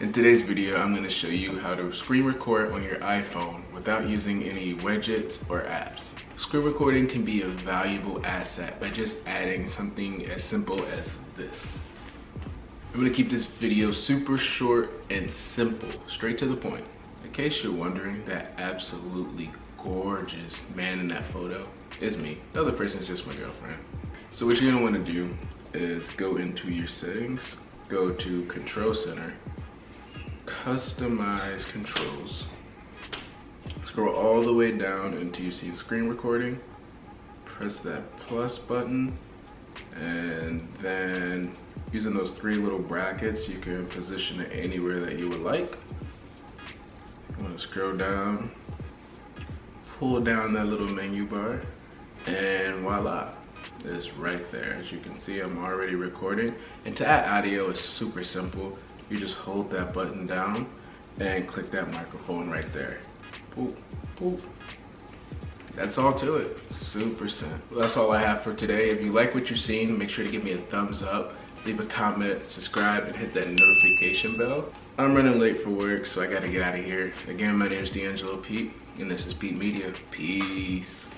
In today's video, I'm going to show you how to screen record on your iPhone without using any widgets or apps. Screen recording can be a valuable asset by just adding something as simple as this. I'm going to keep this video super short and simple, straight to the point. In case you're wondering, that absolutely gorgeous man in that photo is me. The other person is just my girlfriend. So what you're going to want to do is go into your settings, go to Control Center, customize controls, scroll all the way down until you see screen recording, press that plus button, and then using those three little brackets you can position it anywhere that you would like. You want to scroll down, pull down that little menu bar, and voila, it's right there. As you can see, I'm already recording, and to add audio is super simple. You just hold that button down and click that microphone right there. Boop, boop. That's all to it. Super simple. Well, that's all I have for today. If you like what you're seeing, make sure to give me a thumbs up, leave a comment, subscribe, and hit that notification bell. I'm running late for work, so I gotta get out of here. Again, my name is D'Angelo Pete, and this is Pete Media. Peace.